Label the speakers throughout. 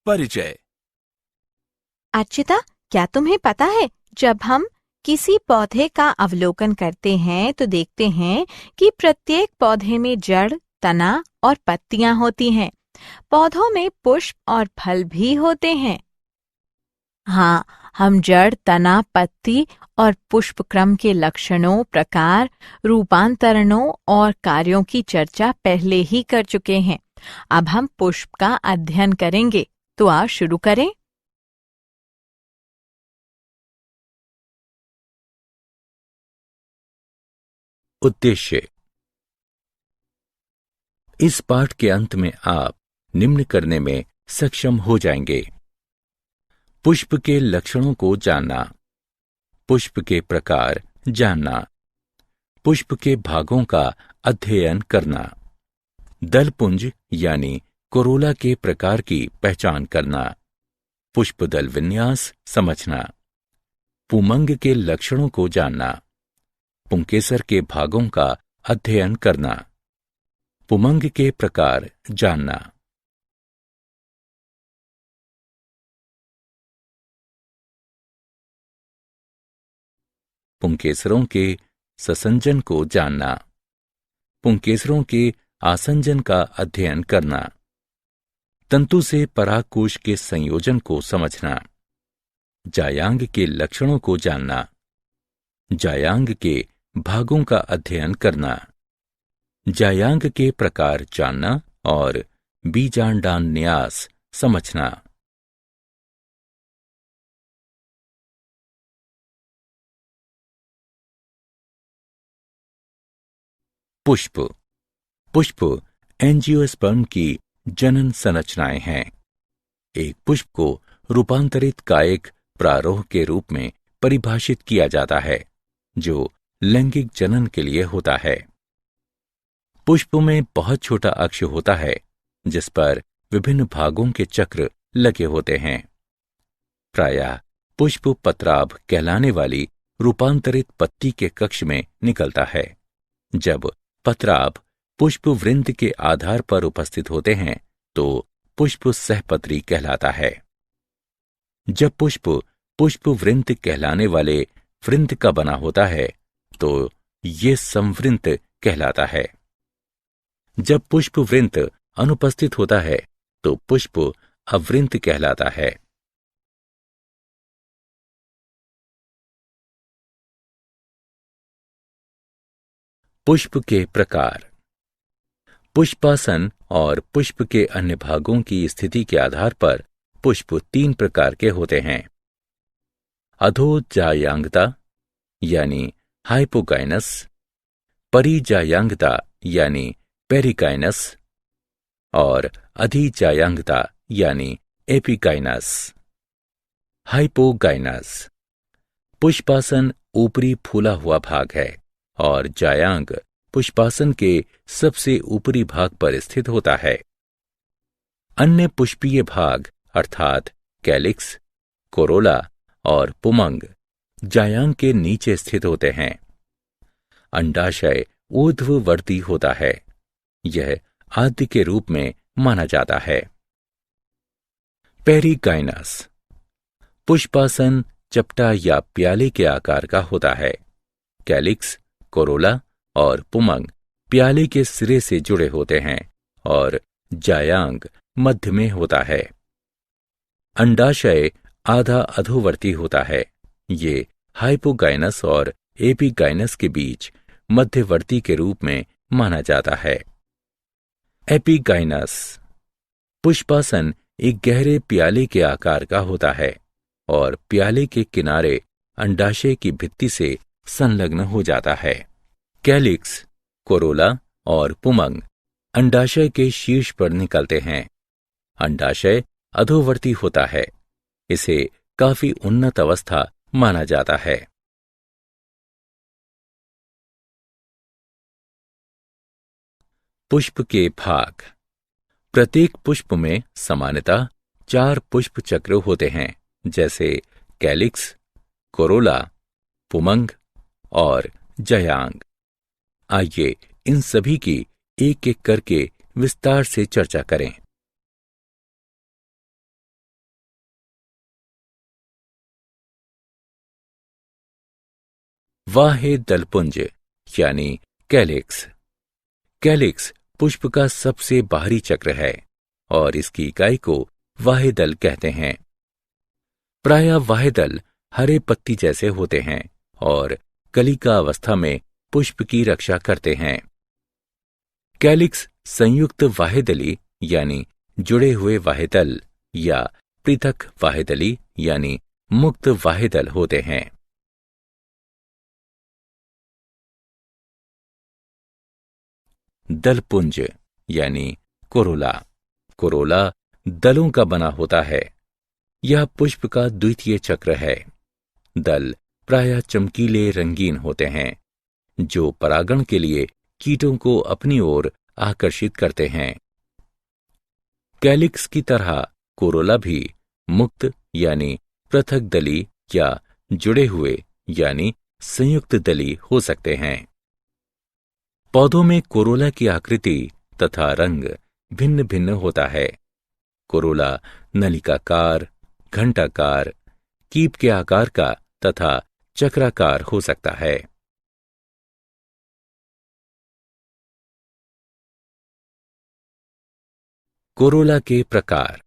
Speaker 1: परिचय।
Speaker 2: अर्चिता, क्या तुम्हें पता है, जब हम किसी पौधे का अवलोकन करते हैं तो देखते हैं कि प्रत्येक पौधे में जड़, तना और पत्तियां होती हैं। पौधों में पुष्प और फल भी होते हैं। हाँ, हम जड़, तना, पत्ती और पुष्प क्रम के लक्षणों, प्रकार, रूपांतरणों और कार्यों की चर्चा पहले ही कर चुके हैं। अब हम पुष्प का अध्ययन करेंगे, तो आओ शुरू करें।
Speaker 3: उद्देश्य। इस पाठ के अंत में आप निम्न करने में सक्षम हो जाएंगे: पुष्प के लक्षणों को जानना, पुष्प के प्रकार जानना, पुष्प के भागों का अध्ययन करना, दलपुंज यानी कोरोला के प्रकार की पहचान करना, पुष्पदल विन्यास समझना, पुमंग के लक्षणों को जानना, पुंकेसर के भागों का अध्ययन करना, पुमंग के प्रकार जानना। पुंकेसरों के ससंजन को जानना, पुंकेसरों के आसंजन का अध्ययन करना, तंतु से परागकोश के संयोजन को समझना, जायांग के लक्षणों को जानना, जायांग के भागों का अध्ययन करना, जायांग के प्रकार जानना और बीजांडान न्यास समझना। पुष्प। पुष्प एंजियोस्पर्म की जनन संरचनाएं हैं। एक पुष्प को रूपांतरित कायिक प्रारोह के रूप में परिभाषित किया जाता है, जो लैंगिक जनन के लिए होता है। पुष्प में बहुत छोटा अक्ष होता है, जिस पर विभिन्न भागों के चक्र लगे होते हैं। प्रायः पुष्प पत्राभ कहलाने वाली रूपांतरित पत्ती के कक्ष में निकलता है। जब पत्राभ पुष्प वृंत के आधार पर उपस्थित होते हैं तो पुष्प सहपत्री कहलाता है। जब पुष्प पुष्प वृंत कहलाने वाले वृंत का बना होता है तो ये संवृंत कहलाता है। जब पुष्प वृंत अनुपस्थित होता है तो पुष्प अवृंत कहलाता है। पुष्प के प्रकार। पुष्पासन और पुष्प के अन्य भागों की स्थिति के आधार पर पुष्प 3 प्रकार के होते हैं: अधोजायांगता यानी हाइपोगाइनस, परिजायांगता यानी पेरिकाइनस और अधिजायांगता यानी एपिकाइनस। हाइपोगाइनस पुष्पासन ऊपरी फूला हुआ भाग है और जायांग पुष्पासन के सबसे ऊपरी भाग पर स्थित होता है। अन्य पुष्पीय भाग अर्थात कैलिक्स, कोरोला और पुमंग जायांग के नीचे स्थित होते हैं। अंडाशय ऊर्ध्ववर्ती होता है। यह आद्य के रूप में माना जाता है। पेरिकाइनस पुष्पासन चपटा या प्याले के आकार का होता है। कैलिक्स, कोरोला और पुमंग प्याले के सिरे से जुड़े होते हैं और जायांग मध्य में होता है। अंडाशय आधा अधोवर्ती होता है। ये हाइपोगाइनस और एपिगाइनस के बीच मध्यवर्ती के रूप में माना जाता है। एपिगाइनस पुष्पासन एक गहरे प्याले के आकार का होता है और प्याले के किनारे अंडाशय की भित्ति से संलग्न हो जाता है। कैलिक्स, कोरोला और पुमंग अंडाशय के शीर्ष पर निकलते हैं। अंडाशय अधोवर्ती होता है। इसे काफी उन्नत अवस्था माना जाता है। पुष्प के भाग। प्रत्येक पुष्प में सामान्यतः 4 पुष्प चक्र होते हैं, जैसे कैलिक्स, कोरोला, पुमंग और जायांग। आइए इन सभी की एक एक करके विस्तार से चर्चा करें। वाहे दलपुंज यानी कैलिक्स। कैलिक्स पुष्प का सबसे बाहरी चक्र है और इसकी इकाई को वाहे दल कहते हैं। प्रायः वाहे दल हरे पत्ती जैसे होते हैं और कलिका अवस्था में पुष्प की रक्षा करते हैं। कैलिक्स संयुक्त वाहेदली यानी जुड़े हुए वाहेदल या पृथक वाहेदली यानी मुक्त वाहेदल होते हैं। दलपुंज यानी कोरोला। कोरोला दलों का बना होता है। यह पुष्प का द्वितीय चक्र है। दल प्रायः चमकीले रंगीन होते हैं जो परागण के लिए कीटों को अपनी ओर आकर्षित करते हैं। कैलिक्स की तरह कोरोला भी मुक्त यानी पृथक दली या जुड़े हुए यानी संयुक्त दली हो सकते हैं। पौधों में कोरोला की आकृति तथा रंग भिन्न भिन्न होता है। कोरोला नलिकाकार, घंटाकार, कीप के आकार का तथा चक्राकार हो सकता है। कोरोला के प्रकार।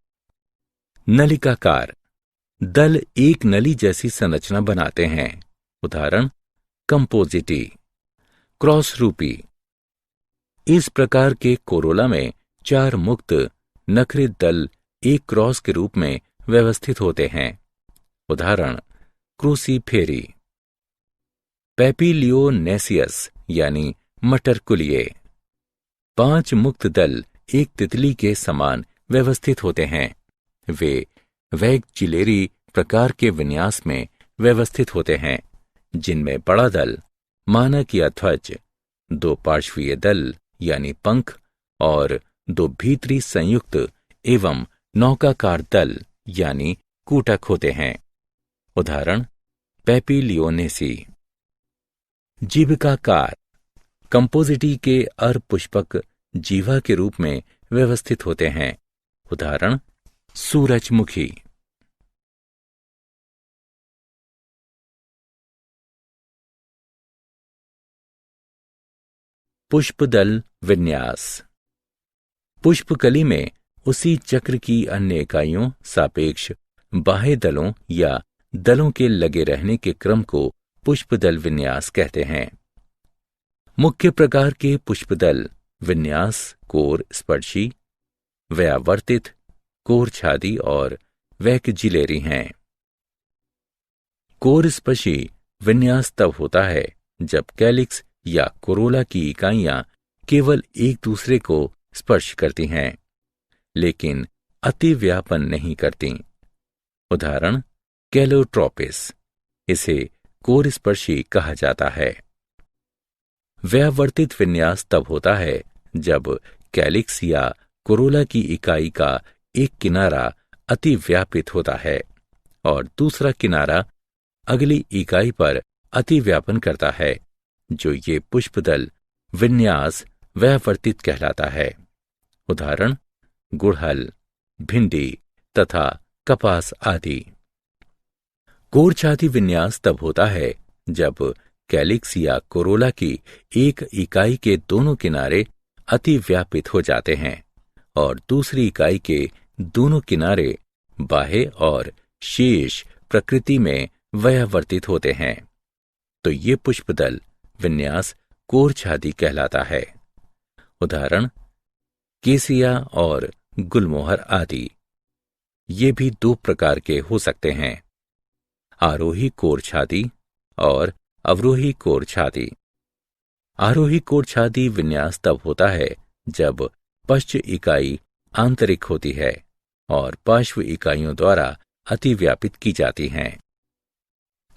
Speaker 3: नलिकाकार दल एक नली जैसी संरचना बनाते हैं। उदाहरण कंपोजिटी। क्रॉस रूपी इस प्रकार के कोरोला में 4 मुक्त नखरित दल एक क्रॉस के रूप में व्यवस्थित होते हैं। उदाहरण क्रूसीफेरी। पेपिलियोनेसियस यानी मटरकुलिये 5 मुक्त दल एक तितली के समान व्यवस्थित होते हैं। वे वैगजिलेरी प्रकार के विन्यास में व्यवस्थित होते हैं जिनमें बड़ा दल मानक या ध्वज, 2 पार्श्वीय दल यानी पंख और 2 भीतरी संयुक्त एवं नौकाकार दल यानी कूटक होते हैं। उदाहरण पेपिलियोनेसी। जीविकाकार कंपोजिटी के अर्धपुष्पक जीवा के रूप में व्यवस्थित होते हैं। उदाहरण सूरजमुखी। पुष्पदल विन्यास। पुष्पकली में उसी चक्र की अन्य इकाइयों सापेक्ष बाह्य दलों या दलों के लगे रहने के क्रम को पुष्पदल विन्यास कहते हैं। मुख्य प्रकार के पुष्पदल विन्यास कोर स्पर्शी, व्यावर्तित, कोर छादी और वैकजिलेरी हैं। कोर स्पर्शी विन्यास तब होता है जब कैलिक्स या कोरोला की इकाइयां केवल एक दूसरे को स्पर्श करती हैं लेकिन अतिव्यापन नहीं करती। उदाहरण कैलोट्रोपिस। इसे कोर स्पर्शी कहा जाता है। व्यावर्तित विन्यास तब होता है जब कैलिक्स या कोरोला की इकाई का एक किनारा अतिव्यापित होता है और दूसरा किनारा अगली इकाई पर अतिव्यापन करता है, जो ये पुष्पदल विन्यास व्यावर्तित कहलाता है। उदाहरण गुड़हल, भिंडी तथा कपास आदि। कोर छाती विन्यास तब होता है जब कैलिक्स या कोरोला की एक इकाई के दोनों किनारे अतिव्यापित हो जाते हैं और दूसरी इकाई के दोनों किनारे बाह्य और शेष प्रकृति में व्यावर्तित होते हैं, तो ये पुष्पदल विन्यास कोर छाती कहलाता है। उदाहरण केसिया और गुलमोहर आदि। ये भी 2 प्रकार के हो सकते हैं, आरोही कोर छाती और अवरोही कोर छाती। आरोही कोर छाती विन्यास तब होता है जब पश्च इकाई आंतरिक होती है और पार्श्व इकाइयों द्वारा अतिव्यापित की जाती हैं,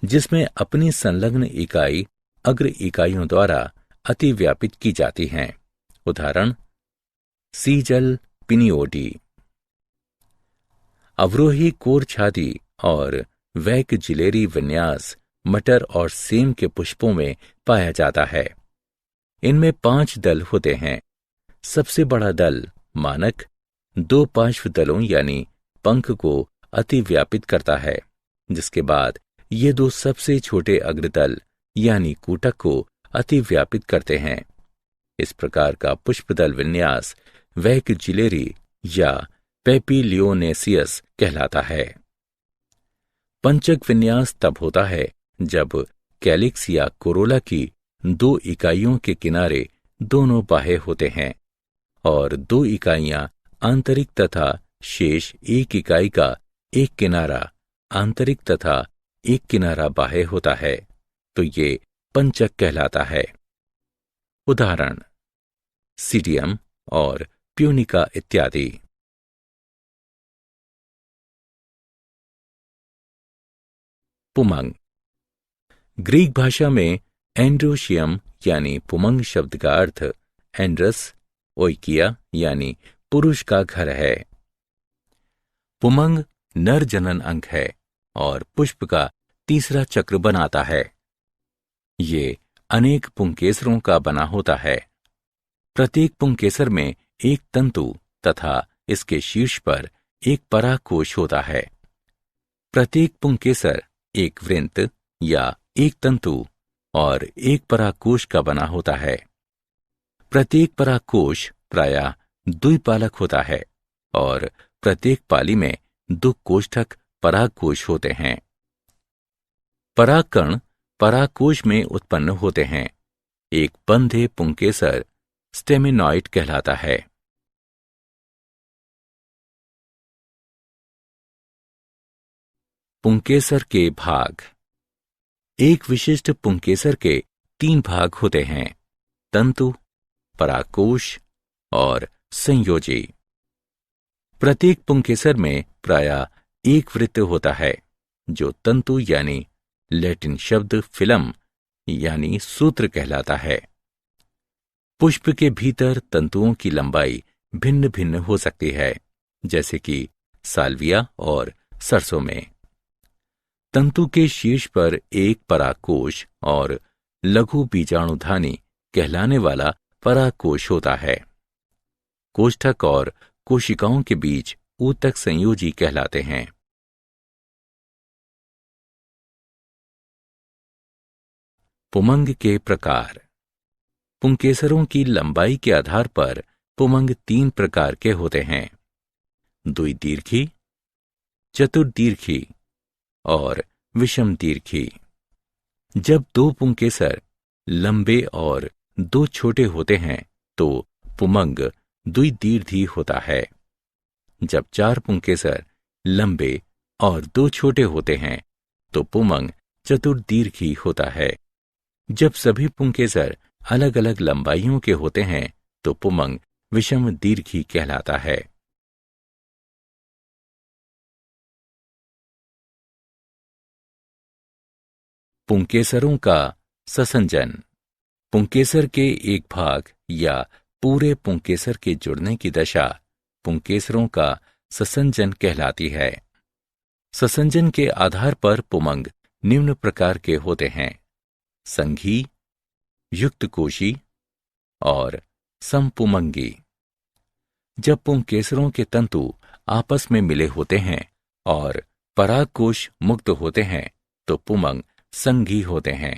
Speaker 3: जिसमें अपनी संलग्न इकाई अग्र इकाइयों द्वारा अतिव्यापित की जाती हैं। उदाहरण सीजल पिनियोडी। अवरोही कोर छाती और वैकजिलेरी विन्यास मटर और सेम के पुष्पों में पाया जाता है। इनमें 5 दल होते हैं। सबसे बड़ा दल मानक 2 पार्श्व दलों यानी पंख को अतिव्यापित करता है, जिसके बाद ये 2 सबसे छोटे अग्रदल यानी कूटक को अतिव्यापित करते हैं। इस प्रकार का पुष्पदल विन्यास वैकजिलेरी या पेपिलियोनेसियस कहलाता है। पंचक विन्यास तब होता है जब कैलिक्स या कोरोला की 2 इकाइयों के किनारे दोनों बाह्य होते हैं और 2 इकाइयां आंतरिक तथा शेष 1 इकाई का एक किनारा आंतरिक तथा एक किनारा बाह्य होता है, तो ये पंचक कहलाता है। उदाहरण सीडियम और प्यूनिका इत्यादि। पुमंग। ग्रीक भाषा में एंड्रोशियम यानी पुमंग शब्द का अर्थ एंड्रस ओइकिया यानी पुरुष का घर है। पुमंग नर जनन अंग है और पुष्प का तीसरा चक्र बनाता है। ये अनेक पुंकेसरों का बना होता है। प्रत्येक पुंकेसर में एक तंतु तथा इसके शीर्ष पर एक परागकोश होता है। प्रत्येक पुंकेसर एक वृंत या एक तंतु और एक परागकोश का बना होता है। प्रत्येक परागकोश प्रायः द्विपालक होता है और प्रत्येक पाली में 2 कोष्ठक परागकोश होते हैं। परागकण परागकोश में उत्पन्न होते हैं। एक बंधे पुंकेसर स्टेमिनॉइड कहलाता है। पुंकेसर के भाग। एक विशिष्ट पुंकेसर के 3 भाग होते हैं: तंतु, परागकोश और संयोजी। प्रत्येक पुंकेसर में प्रायः एक वृत्त होता है जो तंतु यानी लैटिन शब्द फिलम यानी सूत्र कहलाता है। पुष्प के भीतर तंतुओं की लंबाई भिन्न भिन्न हो सकती है, जैसे कि साल्विया और सरसों में। तंतु के शीर्ष पर एक परागकोश और लघु बीजाणुधानी कहलाने वाला परागकोश होता है। कोष्ठक और कोशिकाओं के बीच ऊतक संयोजी कहलाते हैं। पुमंग के प्रकार। पुंकेसरों की लंबाई के आधार पर पुमंग 3 प्रकार के होते हैं: द्विदीर्घी, चतुर्दीर्घी और विषम दीर्घी। जब 2 पुंकेसर लंबे और 2 छोटे होते हैं तो पुमंग द्विदीर्घी होता है। जब 4 पुंकेसर लंबे और 2 छोटे होते हैं तो पुमंग चतुर्दीर्घी होता है। जब सभी पुंकेसर अलग अलग लंबाइयों के होते हैं तो पुमंग विषम दीर्घी कहलाता है। पुंकेसरों का ससंजन। पुंकेसर के एक भाग या पूरे पुंकेसर के जुड़ने की दशा पुंकेसरों का ससंजन कहलाती है। ससंजन के आधार पर पुमंग निम्न प्रकार के होते हैं: संघी, युक्तकोशी और समपुमंगी। जब पुंकेसरों के तंतु आपस में मिले होते हैं और परागकोश मुक्त होते हैं तो पुमंग संघी होते हैं।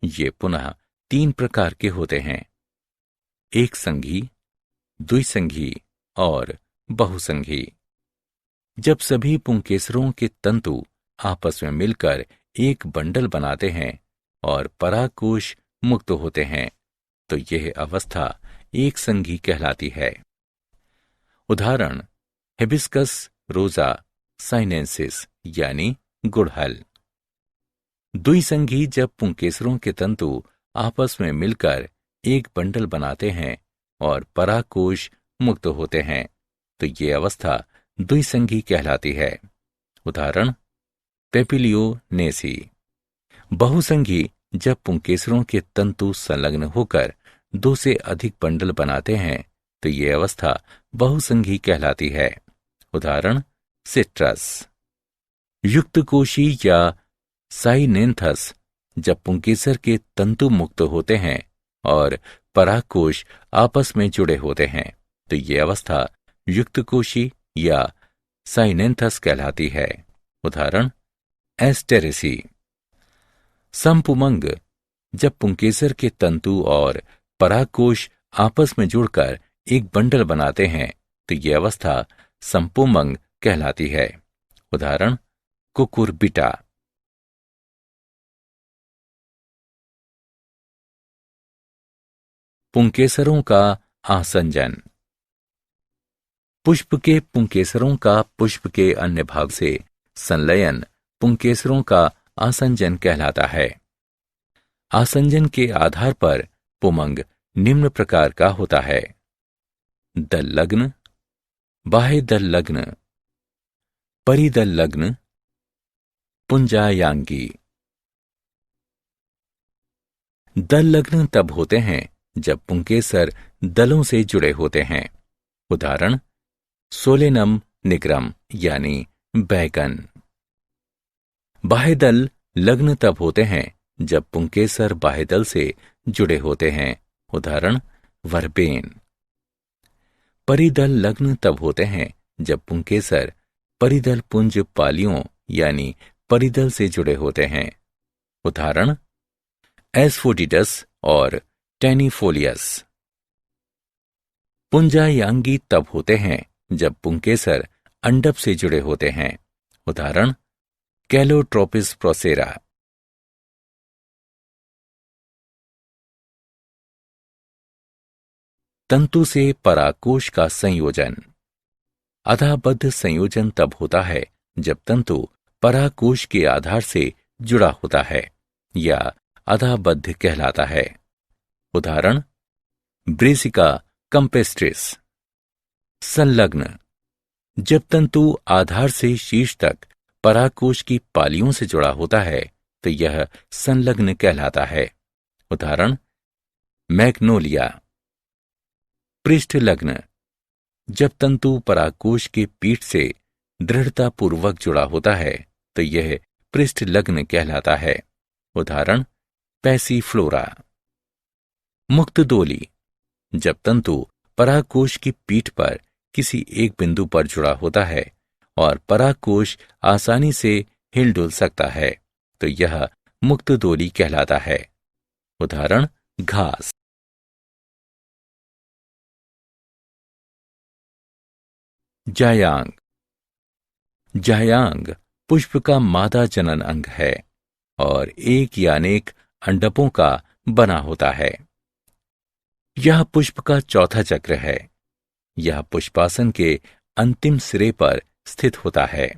Speaker 3: ये पुनः 3 प्रकार के होते हैं: एक संघी, द्विसंघी और बहुसंघी। जब सभी पुंकेसरों के तंतु आपस में मिलकर एक बंडल बनाते हैं और परागकोश मुक्त होते हैं तो यह अवस्था एक संघी कहलाती है। उदाहरण हिबिस्कस रोजा साइनेंसिस यानी गुड़हल। द्विसंघी जब पुंकेसरों के तंतु आपस में मिलकर एक बंडल बनाते हैं और परागकोश मुक्त होते हैं तो ये अवस्था द्विसंघी कहलाती है। उदाहरण पेपिलियोनेसी। बहुसंघी जब पुंकेसरों के तंतु संलग्न होकर 2 से अधिक बंडल बनाते हैं तो ये अवस्था बहुसंघी कहलाती है। उदाहरण सिट्रस। युक्तकोशी या साइनेंथस जब पुंकेसर के तंतु मुक्त होते हैं और परागकोश आपस में जुड़े होते हैं तो ये अवस्था युक्तकोशी या साइनेंथस कहलाती है। उदाहरण एस्टेरेसी। समपुमंग जब पुंकेसर के तंतु और परागकोश आपस में जुड़कर एक बंडल बनाते हैं तो ये अवस्था संपोमंग कहलाती है। उदाहरण कुकुरबिटा। पुंकेसरों का आसंजन। पुष्प के पुंकेसरों का पुष्प के अन्य भाग से संलयन पुंकेसरों का आसंजन कहलाता है। आसंजन के आधार पर पुमंग निम्न प्रकार का होता है: दल लग्न, बाह्य दल लग्न, परिदल लग्न, पुंजायांगी। दल लग्न तब होते हैं जब पुंकेसर दलों से जुड़े होते हैं। उदाहरण सोलेनम निग्रम यानी बैगन। बाह्यदल लग्न तब होते हैं जब पुंकेसर बाह्यदल से जुड़े होते हैं। उदाहरण वर्बेन। परिदल लग्न तब होते हैं जब पुंकेसर परिदल पुंज पालियों यानी परिदल से जुड़े होते हैं। उदाहरण एस्फोडिडस और टेनिफोलियस। पुंजायांगी तब होते हैं जब पुंकेसर अंडप से जुड़े होते हैं। उदाहरण कैलोट्रोपिस प्रोसेरा। तंतु से परागकोश का संयोजन। अधाबद्ध संयोजन तब होता है जब तंतु परागकोश के आधार से जुड़ा होता है या अधाबद्ध कहलाता है। उदाहरण ब्रेसिका कंपेस्ट्रिस। संलग्न। जब तंतु आधार से शीर्ष तक परागकोश की पालियों से जुड़ा होता है तो यह संलग्न कहलाता है। उदाहरण मैग्नोलिया। पृष्ठलग्न। जब तंतु परागकोश के पीठ से दृढ़तापूर्वक जुड़ा होता है तो यह पृष्ठलग्न कहलाता है। उदाहरण पैसीफ्लोरा। मुक्त डोली। जब तंतु परागकोश की पीठ पर किसी एक बिंदु पर जुड़ा होता है और परागकोश आसानी से हिल-डुल सकता है तो यह मुक्त डोली कहलाता है। उदाहरण घास। जायांग। जायांग पुष्प का मादा जनन अंग है और एक या अनेक अंडकों का बना होता है। यह पुष्प का चौथा चक्र है। यह पुष्पासन के अंतिम सिरे पर स्थित होता है।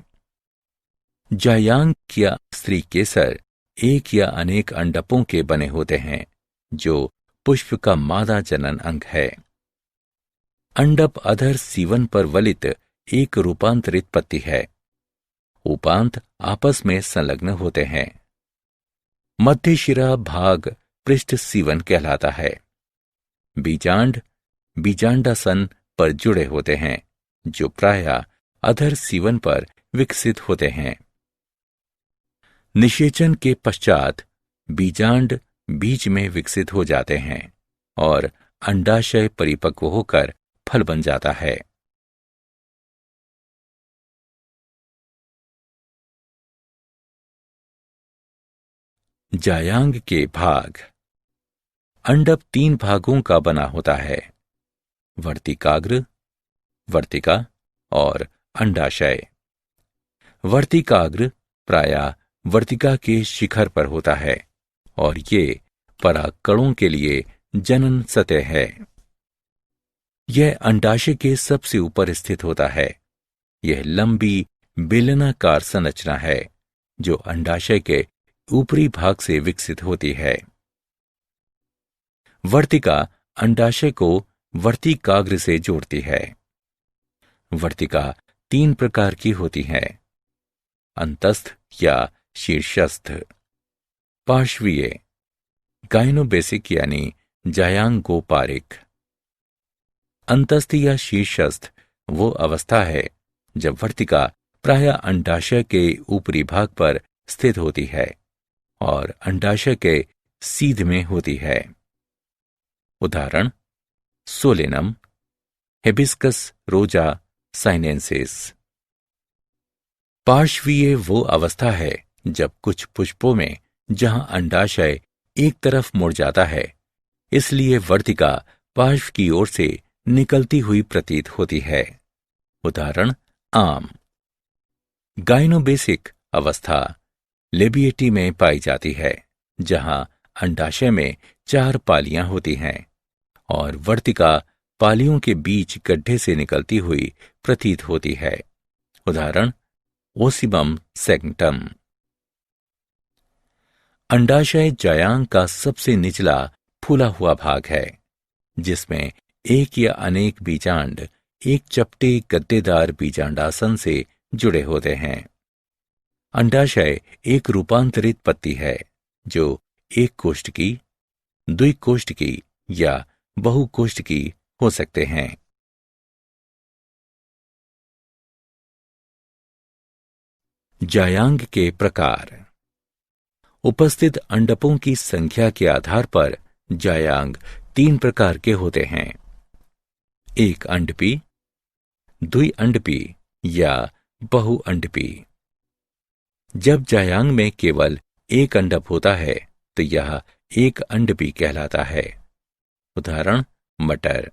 Speaker 3: जायांग या स्त्री केसर एक या अनेक अंडकों के बने होते हैं जो पुष्प का मादा जनन अंग है। अंडप अधर सीवन पर वलित एक रूपांतरित पत्ती है। उपांत आपस में संलग्न होते हैं। मध्य शिरा भाग पृष्ठ सीवन कहलाता है। बीजांड बीजांडासन पर जुड़े होते हैं जो प्रायः अधर सीवन पर विकसित होते हैं। निषेचन के पश्चात बीजांड बीज में विकसित हो जाते हैं और अंडाशय परिपक्व होकर फल बन जाता है। जायांग के भाग। अंडप 3 भागों का बना होता है: वर्तिकाग्र, वर्तिका और अंडाशय। वर्तिकाग्र प्रायः वर्तिका के शिखर पर होता है और ये परागकणों के लिए जनन सतह है। यह अंडाशय के सबसे ऊपर स्थित होता है। यह लंबी बेलनाकार संरचना है जो अंडाशय के ऊपरी भाग से विकसित होती है। वर्तिका अंडाशय को वर्तिकाग्र से जोड़ती है। वर्तिका 3 प्रकार की होती है: अंतस्थ या शीर्षस्थ, पार्श्वीय, गाइनोबेसिक यानी जायांगोपारिक। अंतस्थ या शीर्षस्थ वो अवस्था है जब वर्तिका प्रायः अंडाशय के ऊपरी भाग पर स्थित होती है और अंडाशय के सीध में होती है। उदाहरण सोलेनम, हिबिस्कस रोजा साइनेंसिस। पार्श्वीय वो अवस्था है जब कुछ पुष्पों में जहां अंडाशय एक तरफ मुड़ जाता है, इसलिए वर्तिका पार्श्व की ओर से निकलती हुई प्रतीत होती है। उदाहरण आम। गाइनोबेसिक अवस्था लेबिएटी में पाई जाती है, जहां अंडाशय में 4 पालियां होती हैं और वर्तिका पालियों के बीच गड्ढे से निकलती हुई प्रतीत होती है। उदाहरण ओसिबम सेगमेंटम। अंडाशय जायांग का सबसे निचला फूला हुआ भाग है, जिसमें एक या अनेक बीजांड एक चपटे गद्देदार बीजांडासन से जुड़े होते हैं। अंडाशय एक रूपांतरित पत्ती है जो एक कोष्ठकी, द्विकोष्ठकी या बहुकोष्ठकी हो सकते हैं। जायांग के प्रकार। उपस्थित अंडकों की संख्या के आधार पर जायांग 3 प्रकार के होते हैं। एक अंडपी, द्विअंडपी या बहुअंडपी। जब जायांग में केवल एक अंडप होता है तो यह एक अंडपी कहलाता है। उदाहरण मटर,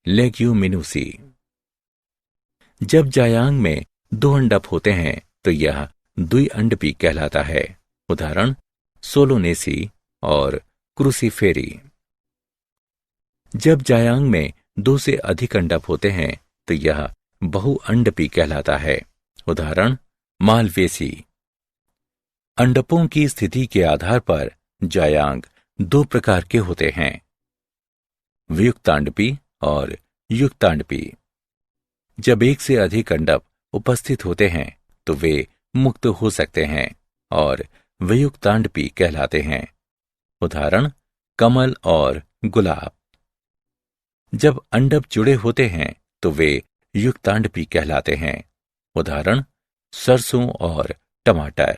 Speaker 3: लेग्यूमिनोसी। जब जायांग में 2 अंडप होते हैं तो यह द्विअंडपी कहलाता है। उदाहरण सोलोनेसी और क्रूसीफेरी। जब जायांग में 2 से अधिक अंडप होते हैं तो यह बहुअंडपी कहलाता है। उदाहरण मालवेसी। अंडपों की स्थिति के आधार पर जायांग 2 प्रकार के होते हैं, वियुक्तांडपी और युक्तांडपी। जब एक से अधिक अंडप उपस्थित होते हैं तो वे मुक्त हो सकते हैं और वियुक्तांडपी कहलाते हैं। उदाहरण कमल और गुलाब। जब अंडप जुड़े होते हैं तो वे युक्तांडपी कहलाते हैं। उदाहरण सरसों और टमाटर।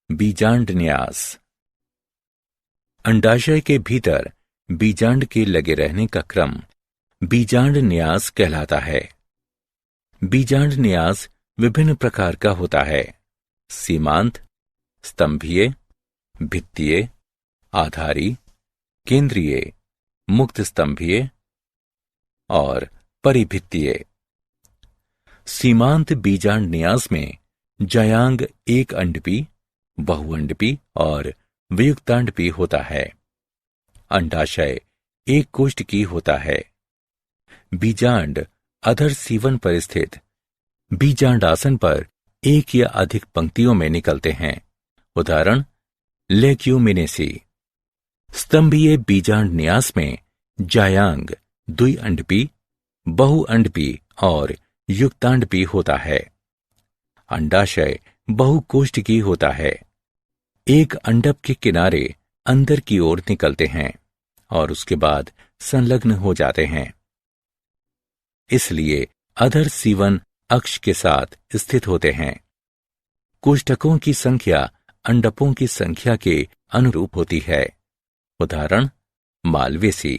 Speaker 3: बीजांड न्यास। अंडाशय के भीतर बीजांड के लगे रहने का क्रम बीजांड न्यास कहलाता है। बीजांड न्यास विभिन्न प्रकार का होता है। सीमांत, स्तंभीय, भित्तीय, आधारी, केंद्रीय, मुक्त स्तंभीय और परिभित्तीय। सीमांत बीजांड न्यास में जायांग एक अंडपी, बहुअंडपी और वियुक्तांडपी होता है। अंडाशय एक कोष्ठकी होता है। बीजांड अधर सीवन पर स्थित बीजांडासन पर एक या अधिक पंक्तियों में निकलते हैं। उदाहरण लेग्यूमिनेसी। स्तंभीय बीजांड न्यास में जायांग द्विअंडपी, बहुअंडपी और युक्तांडपी होता है। अंडाशय बहुकोष्ठकी होता है। एक अंडप के किनारे अंदर की ओर निकलते हैं और उसके बाद संलग्न हो जाते हैं, इसलिए अधर सीवन अक्ष के साथ स्थित होते हैं। कोष्ठकों की संख्या अंडपों की संख्या के अनुरूप होती है। उदाहरण मालवेसी।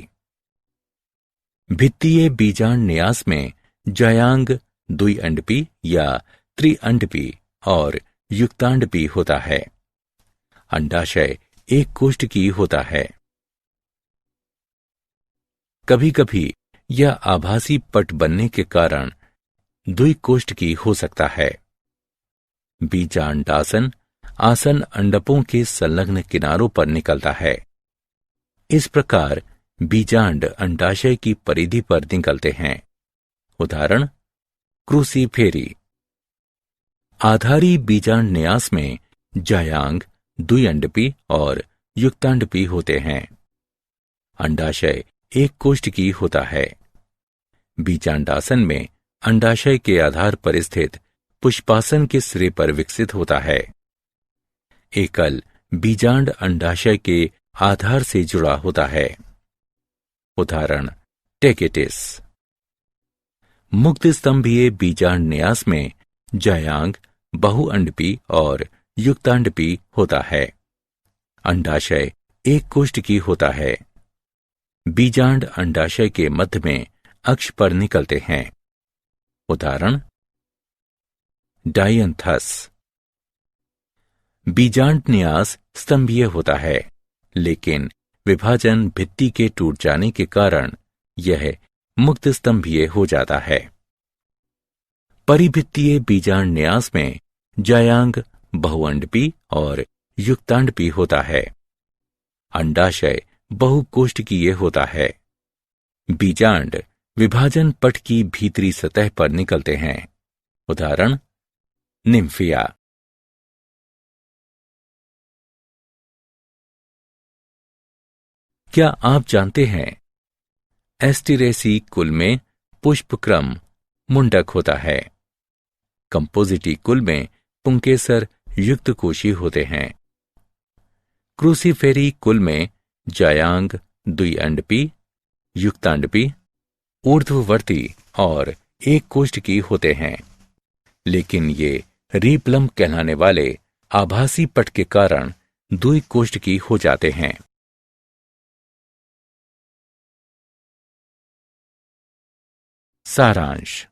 Speaker 3: भित्तीय बीजांड न्यास में जायांग द्विअंडपी या त्रिअंडपी और युक्तांडपी होता है। अंडाशय एक कोष्ठकी होता है। कभी कभी यह आभासी पट बनने के कारण द्विकोष्ठकी हो सकता है। बीजांडासन आसन अंडपों के संलग्न किनारों पर निकलता है। इस प्रकार बीजांड अंडाशय की परिधि पर निकलते हैं। उदाहरण क्रूसीफेरी। आधारी बीजांड न्यास में जायांग द्विअंडपी और युक्तांडपी होते हैं। अंडाशय एक कोष्ठकी होता है। बीजांडासन में अंडाशय के आधार पर स्थित पुष्पासन के सिरे पर विकसित होता है। एकल बीजांड अंडाशय के आधार से जुड़ा होता है। उदाहरण टेकेटिस। मुक्त स्तंभीय बीजांड न्यास में जायांग बहुअंडपी और युक्तांडपी होता है। अंडाशय एक कोष्ठकी होता है। बीजांड अंडाशय के मध्य में अक्ष पर निकलते हैं। उदाहरण डायंथस। बीजांड न्यास स्तंभीय होता है, लेकिन विभाजन भित्ति के टूट जाने के कारण यह मुक्त स्तंभीय हो जाता है। परिभित्तीय बीजांड न्यास में जायांग बहुअंडपी और युक्तांडपी होता है। अंडाशय बहुकोष्ठकीय होता है। बीजांड विभाजन पट की भीतरी सतह पर निकलते हैं। उदाहरण निम्फिया। क्या आप जानते हैं एस्टेरेसी कुल में पुष्पक्रम मुंडक होता है। कंपोजिटी कुल में पुंकेसर युक्त कोशी होते हैं। क्रूसीफेरी कुल में जायांग द्विअंडपी, युक्तांडपी, ऊर्ध्ववर्ती और एक कोष्ठकी होते हैं, लेकिन ये रीप्लम कहलाने वाले आभासी पट के कारण द्विकोष्ठकी हो जाते हैं। सारांश।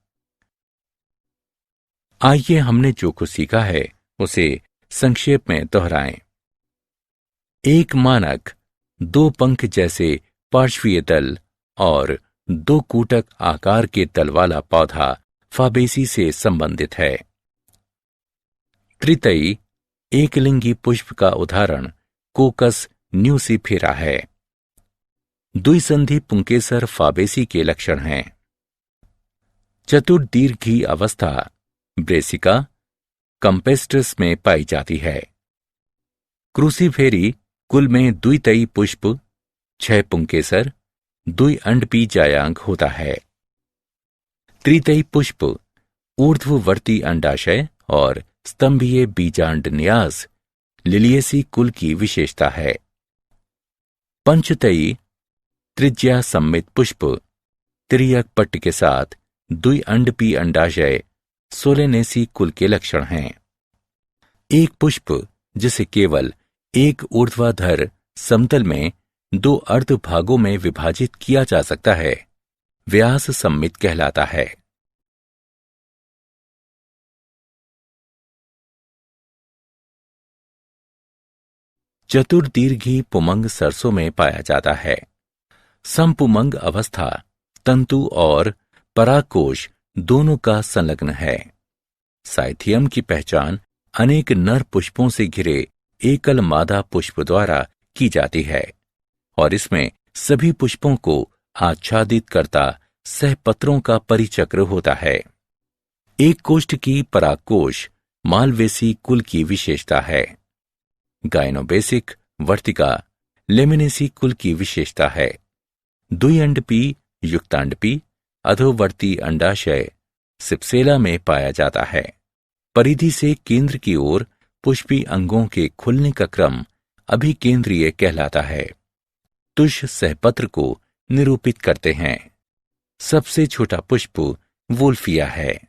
Speaker 3: आइए हमने जो कुछ सीखा है उसे संक्षेप में दोहराएं। एक मानक 2 पंख जैसे पार्श्वीय तल और 2 कूटक आकार के तल वाला पौधा फाबेसी से संबंधित है। त्रितयी एकलिंगी पुष्प का उदाहरण कोकस न्यूसीफेरा है। द्विसंधि पुंकेसर फाबेसी के लक्षण हैं। चतुर्दीर्घी अवस्था ब्रेसिका कंपेस्ट्रस में पाई जाती है। क्रूसीफेरी कुल में द्वितयी पुष्प 6 पुंकेसर द्विअंडपी जायांग होता है। त्रितयी पुष्प ऊर्ध्ववर्ती अंडाशय और स्तंभीय बीजांड न्यास लिलिएसी कुल की विशेषता है। पंचतयी त्रिज्या सम्मित पुष्प तिर्यक पट्ट के साथ द्विअंडपी अंडाशय सोलेनेसी कुल के लक्षण हैं। एक पुष्प जिसे केवल एक ऊर्ध्वाधर समतल में 2 अर्ध भागों में विभाजित किया जा सकता है, व्यास सम्मित कहलाता है। चतुर्दीर्घी पुमंग सरसों में पाया जाता है। समपुमंग अवस्था तंतु और परागकोश दोनों का संलग्न है। साइथियम की पहचान अनेक नर पुष्पों से घिरे एकल मादा पुष्प द्वारा की जाती है और इसमें सभी पुष्पों को आच्छादित करता सहपत्रों का परिचक्र होता है। एक कोष्ठ की परागकोश मालवेसी कुल की विशेषता है। गाइनोबेसिक वर्तिका लेमिनेसी कुल की विशेषता है। द्विअंडपी युक्तांडपी अधोवर्ती अंडाशय सिप्सेला में पाया जाता है। परिधि से केंद्र की ओर पुष्पी अंगों के खुलने का क्रम अभिकेंद्रीय कहलाता है। तुष सहपत्र को निरूपित करते हैं। सबसे छोटा पुष्प वोल्फिया है।